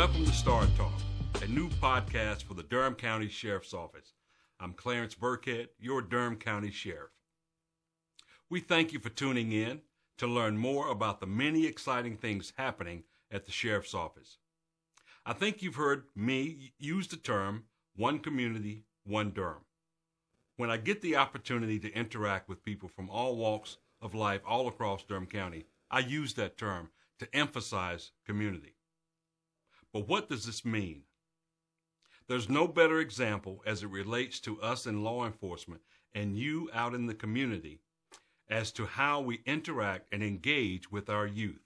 Welcome to Star Talk, a new podcast for the Durham County Sheriff's Office. I'm Clarence Birkhead, your Durham County Sheriff. We thank you for tuning in to learn more about the many exciting things happening at the Sheriff's Office. I think you've heard me use the term, one community, one Durham. When I get the opportunity to interact with people from all walks of life all across Durham County, I use that term to emphasize community. But what does this mean? There's no better example as it relates to us in law enforcement and you out in the community as to how we interact and engage with our youth.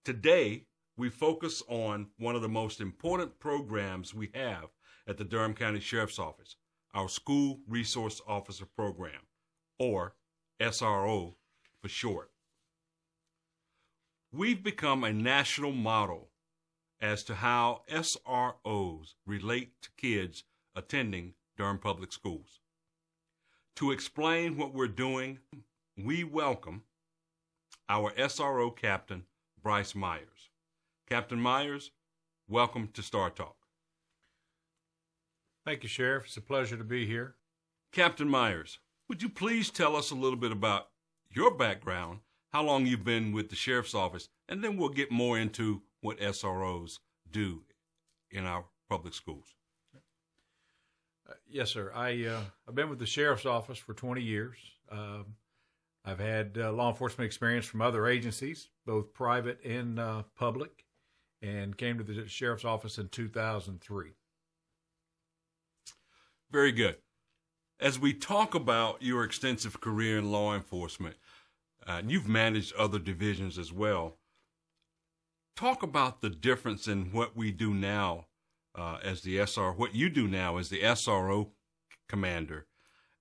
Today, we focus on one of the most important programs we have at the Durham County Sheriff's Office, our School Resource Officer Program, or SRO for short. We've become a national model as to how SROs relate to kids attending Durham Public Schools. To explain what we're doing, we welcome our SRO Captain, Bryce Meyers. Captain Meyers, welcome to Star Talk. Thank you, Sheriff. It's a pleasure to be here. Captain Meyers, would you please tell us a little bit about your background, how long you've been with the Sheriff's Office, and then we'll get more into what SROs do in our public schools. Yes, sir. I've been with the Sheriff's Office for 20 years. I've had law enforcement experience from other agencies, both private and public, and came to the Sheriff's Office in 2003. Very good. As we talk about your extensive career in law enforcement, you've managed other divisions as well. Talk about the difference in what we do now what you do now as the SRO commander,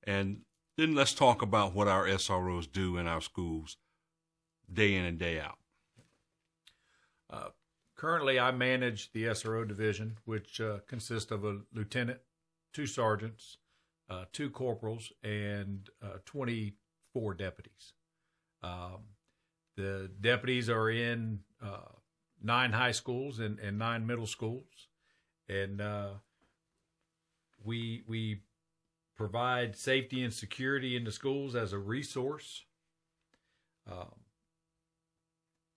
and then let's talk about what our SROs do in our schools day in and day out. Currently, I manage the SRO division, which consists of a lieutenant, 2 sergeants, 2 corporals, and 24 deputies. The deputies are in 9 high schools and 9 middle schools, and we provide safety and security in the schools as a resource,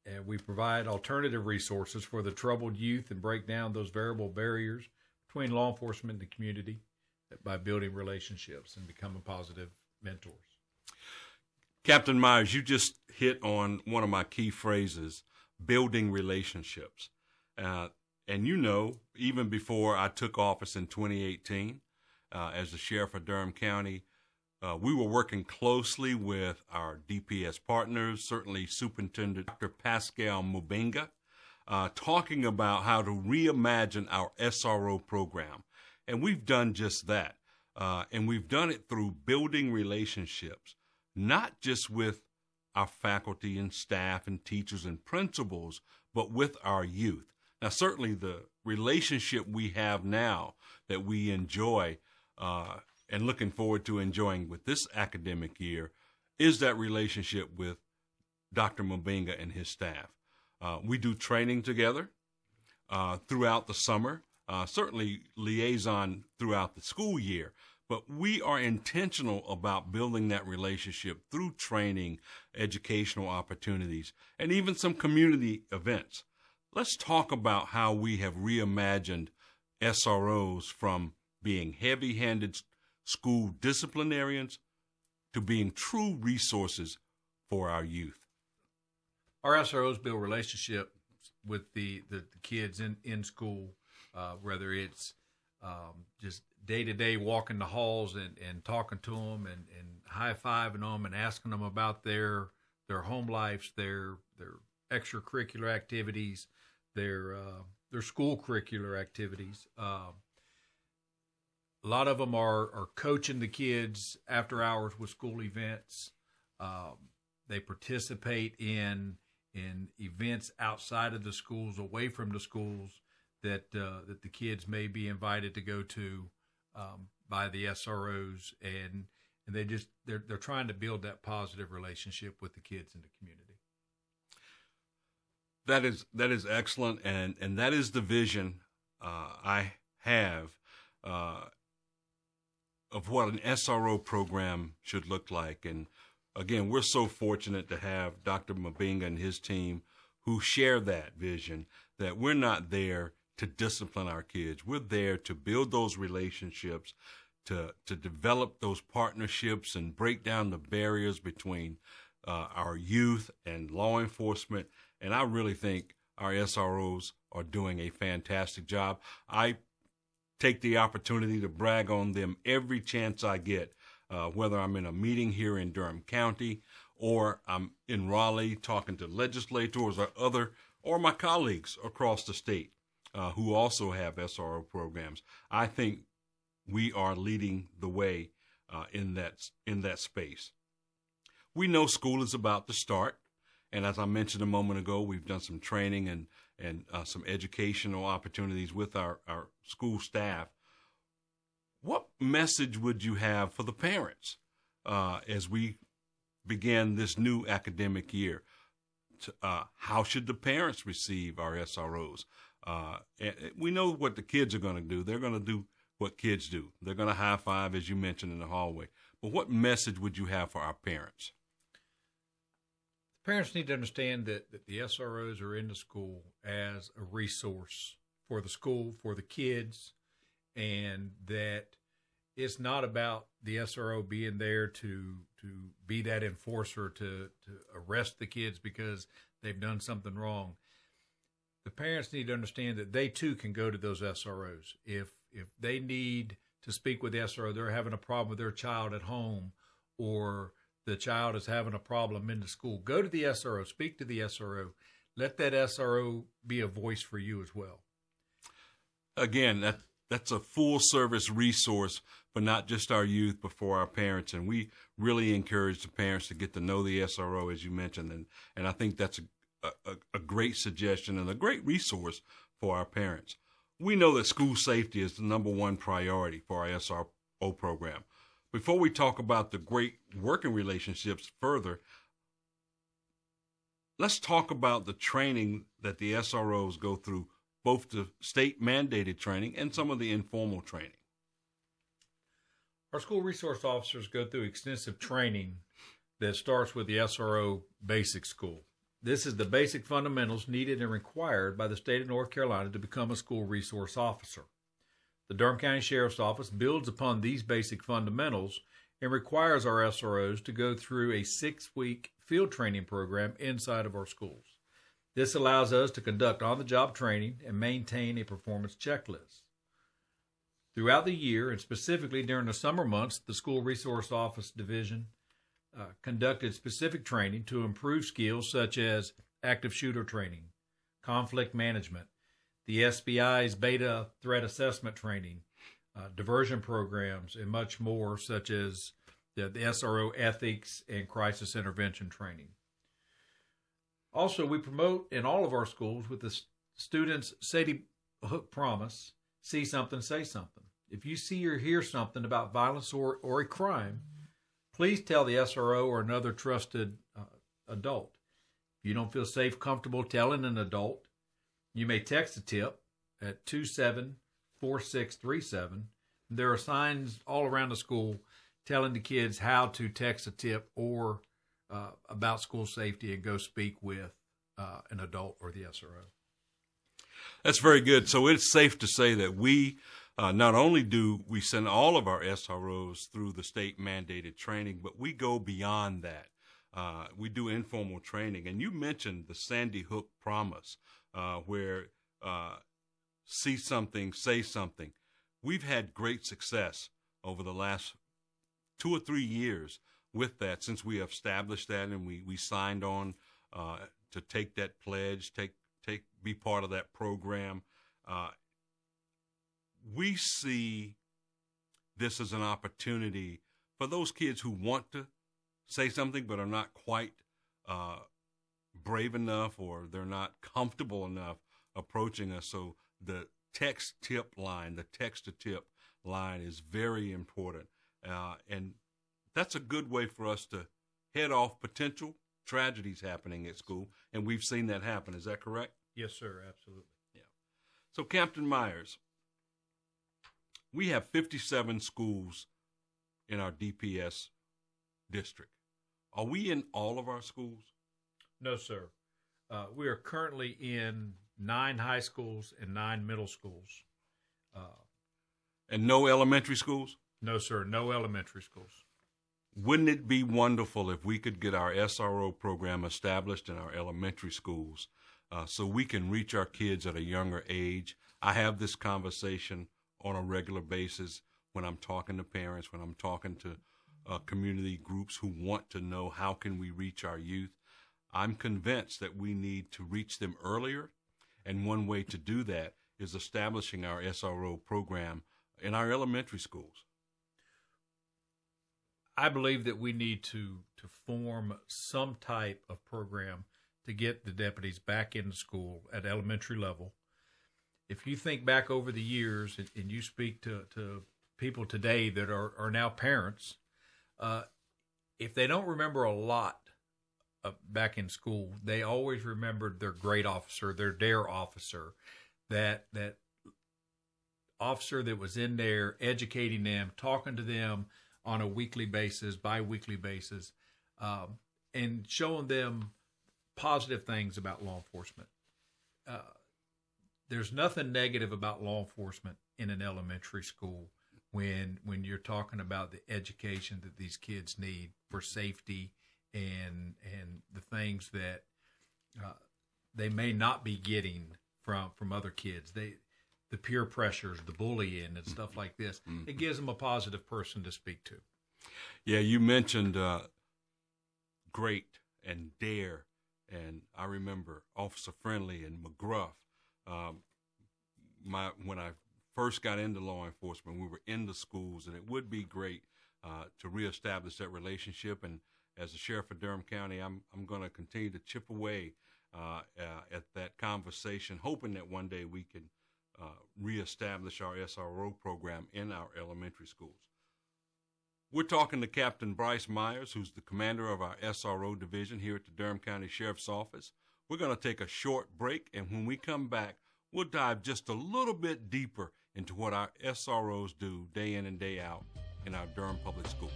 and we provide alternative resources for the troubled youth and break down those variable barriers between law enforcement and the community by building relationships and becoming positive mentors. Captain Meyers, you just hit on one of my key phrases, building relationships. And you know, even before I took office in 2018 as the Sheriff of Durham County, we were working closely with our DPS partners, certainly Superintendent Dr. Pascal Mubinga, talking about how to reimagine our SRO program. And we've done just that. And we've done it through building relationships, not just with our faculty and staff and teachers and principals, but with our youth. Now, certainly the relationship we have now that we enjoy and looking forward to enjoying with this academic year is that relationship with Dr. Mubinga and his staff. We do training together throughout the summer, certainly liaison throughout the school year. But we are intentional about building that relationship through training, educational opportunities, and even some community events. Let's talk about how we have reimagined SROs from being heavy-handed school disciplinarians to being true resources for our youth. Our SROs build relationships with the kids in school, whether it's just day-to-day walking the halls and talking to them and high-fiving them and asking them about their home lives, their extracurricular activities, their school curricular activities. A lot of them are coaching the kids after hours with school events. They participate in events outside of the schools, away from the schools, that the kids may be invited to go to by the SROs, and they're trying to build that positive relationship with the kids in the community. That is excellent, and that is the vision I have of what an SRO program should look like. And again, we're so fortunate to have Dr. Mabinga and his team who share that vision, that we're not there to discipline our kids. We're there to build those relationships, to develop those partnerships and break down the barriers between our youth and law enforcement. And I really think our SROs are doing a fantastic job. I take the opportunity to brag on them every chance I get, whether I'm in a meeting here in Durham County or I'm in Raleigh talking to legislators or my colleagues across the state who also have SRO programs. I think we are leading the way in that space. We know school is about to start, and as I mentioned a moment ago, we've done some training and some educational opportunities with our school staff. What message would you have for the parents as we begin this new academic year? How should the parents receive our SROs? We know what the kids are going to do. They're going to do what kids do. They're going to high five, as you mentioned, in the hallway. But what message would you have for our parents? Parents need to understand that the SROs are in the school as a resource for the school, for the kids, and that it's not about the SRO being there to be that enforcer to arrest the kids because they've done something wrong. The parents need to understand that they too can go to those SROs. If they need to speak with the SRO, they're having a problem with their child at home, or the child is having a problem in the school, go to the SRO, speak to the SRO. Let that SRO be a voice for you as well. Again, that's a full-service resource for not just our youth, but for our parents. And we really encourage the parents to get to know the SRO, as you mentioned. And I think that's a great suggestion and a great resource for our parents. We know that school safety is the number one priority for our SRO program. Before we talk about the great working relationships further, let's talk about the training that the SROs go through, both the state mandated training and some of the informal training. Our school resource officers go through extensive training that starts with the SRO basic school. This is the basic fundamentals needed and required by the state of North Carolina to become a school resource officer. The Durham County Sheriff's Office builds upon these basic fundamentals and requires our SROs to go through a 6-week field training program inside of our schools. This allows us to conduct on-the-job training and maintain a performance checklist. Throughout the year, and specifically during the summer months, the School Resource Office Division conducted specific training to improve skills such as active shooter training, conflict management, the SBI's beta threat assessment training, diversion programs, and much more, such as the SRO ethics and crisis intervention training. Also, we promote in all of our schools with the students' safety hook promise, see something, say something. If you see or hear something about violence or a crime, please tell the SRO or another trusted adult. If you don't feel safe, comfortable telling an adult, you may text a tip at 274637. There are signs all around the school telling the kids how to text a tip or about school safety and go speak with an adult or the SRO. That's very good. So it's safe to say that we not only do we send all of our SROs through the state mandated training, but we go beyond that. We do informal training. And you mentioned the Sandy Hook promise, where see something, say something. We've had great success over the last 2 or 3 years with that since we established that and we signed on to take that pledge, be part of that program. We see this as an opportunity for those kids who want to say something but are not quite brave enough, or they're not comfortable enough approaching us. So the text to tip line is very important. And that's a good way for us to head off potential tragedies happening at school, and we've seen that happen. Is that correct? Yes, sir. Absolutely. Yeah. So, Captain Myers, we have 57 schools in our DPS district. Are we in all of our schools? No, sir. We are currently in 9 high schools and 9 middle schools. And no elementary schools? No, sir. No elementary schools. Wouldn't it be wonderful if we could get our SRO program established in our elementary schools so we can reach our kids at a younger age? I have this conversation on a regular basis when I'm talking to parents, when I'm talking to community groups who want to know how can we reach our youth. I'm convinced that we need to reach them earlier, and one way to do that is establishing our SRO program in our elementary schools. I believe that we need to form some type of program to get the deputies back into school at elementary level. If you think back over the years and you speak to people today that are now parents, if they don't remember a lot back in school, they always remembered their grade officer, their DARE officer, that officer that was in there educating them, talking to them on a weekly basis, bi-weekly basis, and showing them positive things about law enforcement. There's nothing negative about law enforcement in an elementary school when you're talking about the education that these kids need for safety and the things that they may not be getting from other kids. The peer pressures, the bullying and stuff like this, it gives them a positive person to speak to. Yeah, you mentioned GREAT and DARE, and I remember Officer Friendly and McGruff. When I first got into law enforcement, we were in the schools, and it would be great to reestablish that relationship. And as the sheriff of Durham County, I'm going to continue to chip away at that conversation, hoping that one day we can reestablish our SRO program in our elementary schools. We're talking to Captain Bryce Meyers, who's the commander of our SRO division here at the Durham County Sheriff's Office. We're going to take a short break, and when we come back, we'll dive just a little bit deeper into what our SROs do day in and day out in our Durham Public Schools.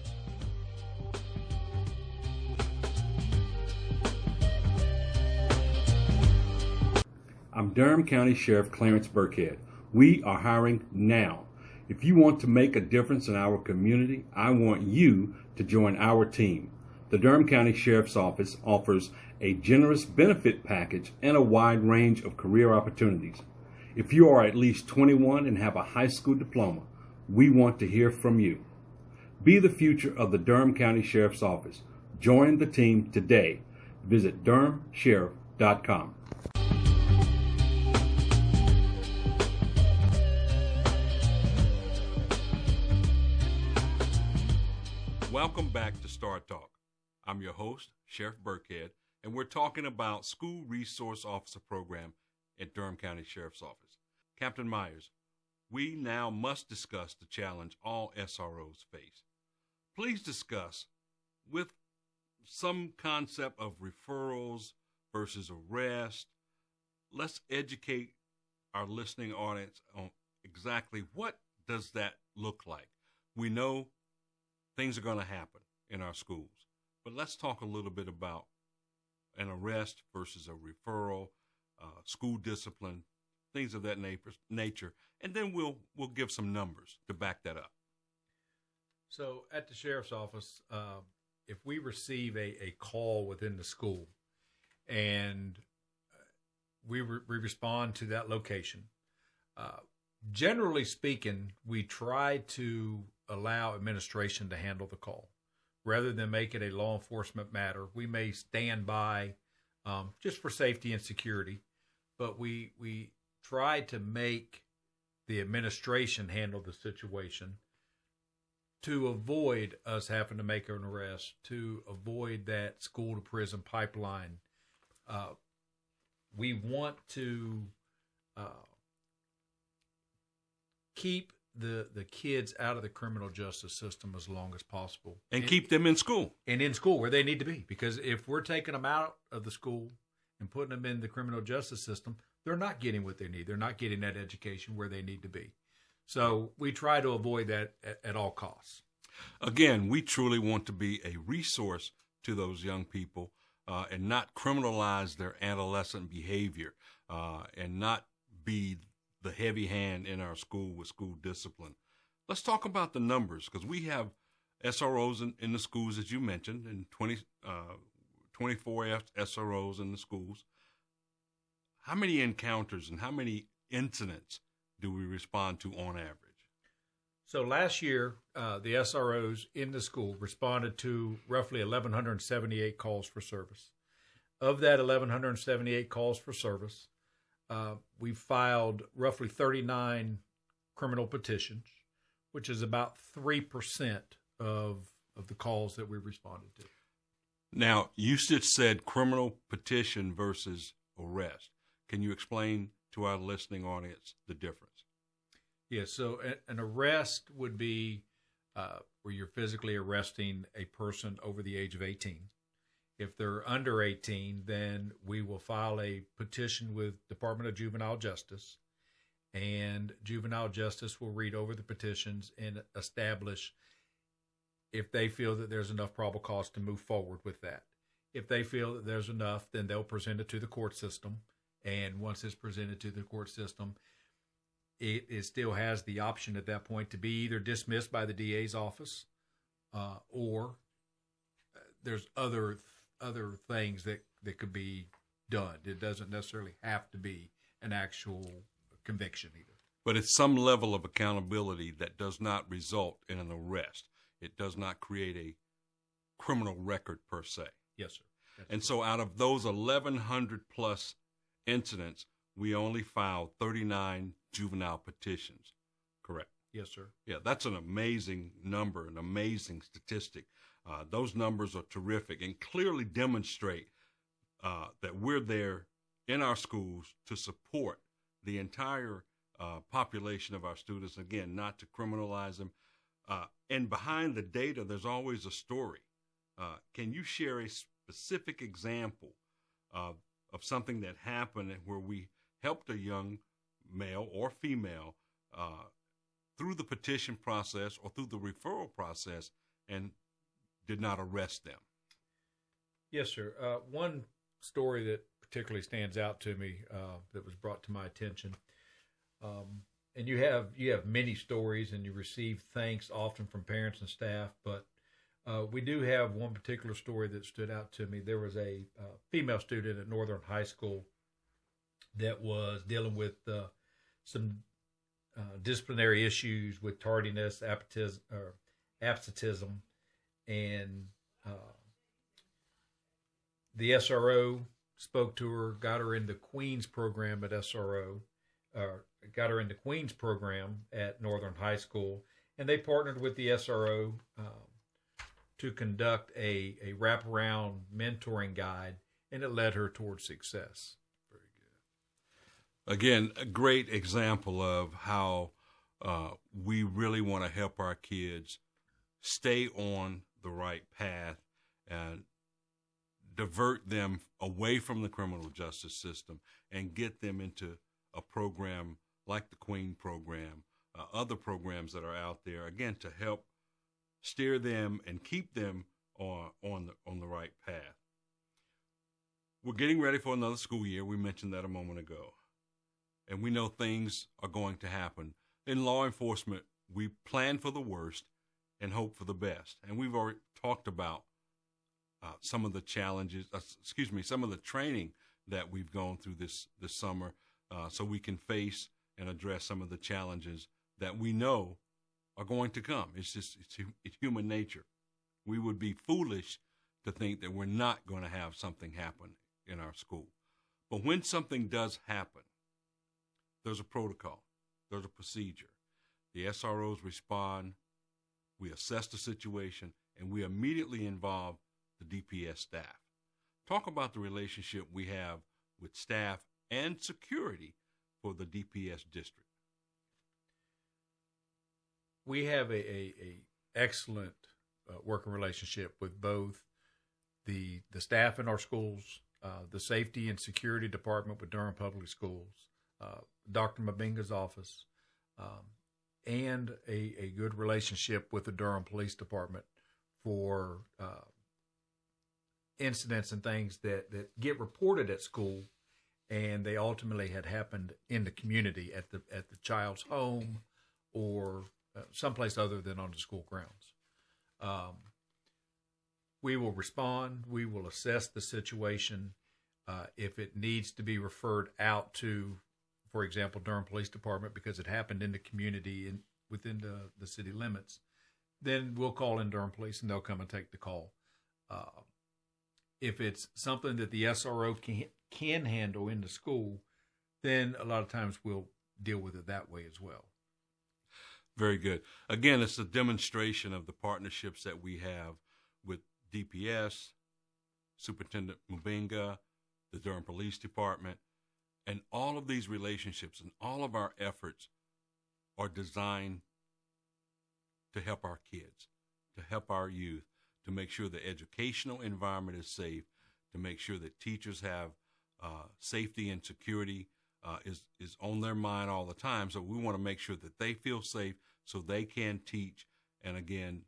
I'm Durham County Sheriff Clarence Birkhead. We are hiring now. If you want to make a difference in our community, I want you to join our team. The Durham County Sheriff's Office offers a generous benefit package and a wide range of career opportunities. If you are at least 21 and have a high school diploma, we want to hear from you. Be the future of the Durham County Sheriff's Office. Join the team today. Visit durhamsheriff.com. Welcome back to Star Talk. I'm your host, Sheriff Birkhead, and we're talking about School Resource Officer Program at Durham County Sheriff's Office. Captain Myers, we now must discuss the challenge all SROs face. Please discuss with some concept of referrals versus arrest. Let's educate our listening audience on exactly what does that look like. We know things are going to happen in our schools, but let's talk a little bit about an arrest versus a referral, school discipline, things of that nature, and then we'll give some numbers to back that up. So at the sheriff's office, if we receive a call within the school and we respond to that location, generally speaking, we try to allow administration to handle the call. Rather than make it a law enforcement matter, we may stand by just for safety and security, but we try to make the administration handle the situation to avoid us having to make an arrest, to avoid that school to prison pipeline. We want to keep the kids out of the criminal justice system as long as possible. And keep them in school. And in school where they need to be. Because if we're taking them out of the school and putting them in the criminal justice system, they're not getting what they need. They're not getting that education where they need to be. So we try to avoid that at all costs. Again, we truly want to be a resource to those young people and not criminalize their adolescent behavior and not be the heavy hand in our school with school discipline. Let's talk about the numbers, because we have SROs in the schools, as you mentioned, and 24 SROs in the schools. How many encounters and how many incidents do we respond to on average? So last year, the SROs in the school responded to roughly 1,178 calls for service. Of that 1,178 calls for service, we filed roughly 39 criminal petitions, which is about 3% of the calls that we responded to. Now, you just said criminal petition versus arrest. Can you explain to our listening audience the difference? Yes, so an arrest would be where you're physically arresting a person over the age of 18. If they're under 18, then we will file a petition with Department of Juvenile Justice, and Juvenile Justice will read over the petitions and establish if they feel that there's enough probable cause to move forward with that. If they feel that there's enough, then they'll present it to the court system, and once it's presented to the court system, it still has the option at that point to be either dismissed by the DA's office or there's other things that could be done. It doesn't necessarily have to be an actual conviction either. But it's some level of accountability that does not result in an arrest. It does not create a criminal record per se. Yes, sir. And so out of those 1,100 plus incidents, we only filed 39 juvenile petitions, correct? Yes, sir. Yeah, that's an amazing number, an amazing statistic. Those numbers are terrific and clearly demonstrate that we're there in our schools to support the entire population of our students, again, not to criminalize them. And behind the data, there's always a story. Can you share a specific example of something that happened where we helped a young male or female through the petition process or through the referral process and did not arrest them? Yes, sir. One story that particularly stands out to me that was brought to my attention, and you have many stories and you receive thanks often from parents and staff, but we do have one particular story that stood out to me. There was a female student at Northern High School that was dealing with some disciplinary issues with tardiness, absenteeism, and the SRO spoke to her, got her in the Queens program at SRO, got her in the Queens program at Northern High School, and they partnered with the SRO to conduct a wraparound mentoring guide, and it led her towards success. Very good. Again, a great example of how we really want to help our kids stay on the right path and divert them away from the criminal justice system and get them into a program like the Queen program, other programs that are out there, again, to help steer them and keep them on the right path. We're getting ready for another school year. We mentioned that a moment ago. And we know things are going to happen. In law enforcement, we plan for the worst and hope for the best. And we've already talked about some of the challenges, some of the training that we've gone through this summer so we can face and address some of the challenges that we know are going to come. It's human nature. We would be foolish to think that we're not going to have something happen in our school. But when something does happen, there's a protocol, there's a procedure. The SROs respond, we assess the situation, and we immediately involve the DPS staff. Talk about the relationship we have with staff and security for the DPS district. We have a excellent working relationship with both the staff in our schools, the safety and security department with Durham Public Schools, Dr. Mabinga's office, and a good relationship with the Durham Police Department for incidents and things that get reported at school, and they ultimately had happened in the community at the child's home or someplace other than on the school grounds. We will respond. We will assess the situation. If it needs to be referred out to, for example, Durham Police Department because it happened in the community and within the city limits, then we'll call in Durham Police and they'll come and take the call. If it's something that the SRO can handle in the school, then a lot of times we'll deal with it that way as well. Very good. Again, it's a demonstration of the partnerships that we have with DPS, Superintendent Mabinga, the Durham Police Department, and all of these relationships and all of our efforts are designed to help our kids, to help our youth, to make sure the educational environment is safe, to make sure that teachers have safety and security is on their mind all the time. So we want to make sure that they feel safe so they can teach and, again,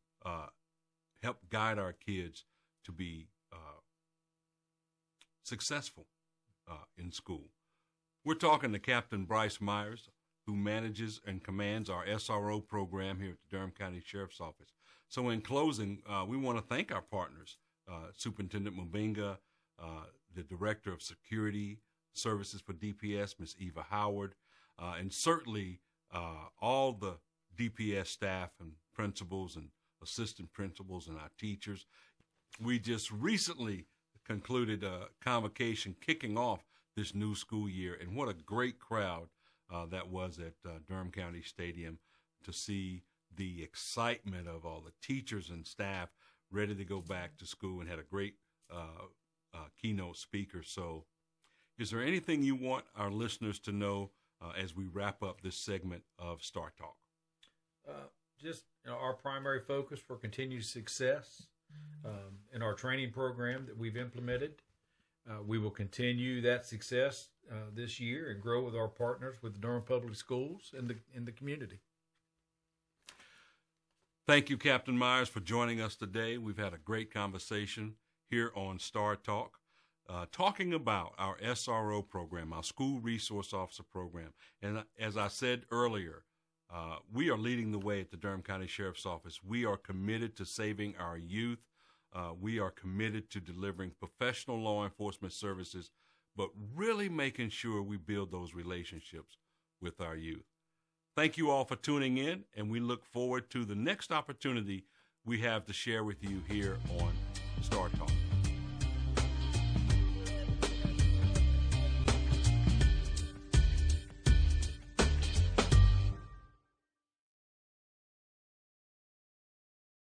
help guide our kids to be successful in school. We're talking to Captain Bryce Meyers, who manages and commands our SRO program here at the Durham County Sheriff's Office. So in closing, we want to thank our partners, Superintendent Mabinga, the Director of Security Services for DPS, Ms. Eva Howard, and certainly all the DPS staff and principals and assistant principals and our teachers. We just recently concluded a convocation kicking off this new school year, and what a great crowd that was at Durham County Stadium to see the excitement of all the teachers and staff ready to go back to school, and had a great keynote speaker. So is there anything you want our listeners to know as we wrap up this segment of Star Talk? Just our primary focus for continued success in our training program that we've implemented. We will continue that success this year and grow with our partners with the Durham Public Schools and in the community. Thank you, Captain Meyers, for joining us today. We've had a great conversation here on Star Talk, talking about our SRO program, our School Resource Officer program. And as I said earlier, we are leading the way at the Durham County Sheriff's Office. We are committed to saving our youth. We are committed to delivering professional law enforcement services, but really making sure we build those relationships with our youth. Thank you all for tuning in, and we look forward to the next opportunity we have to share with you here on Star Talk.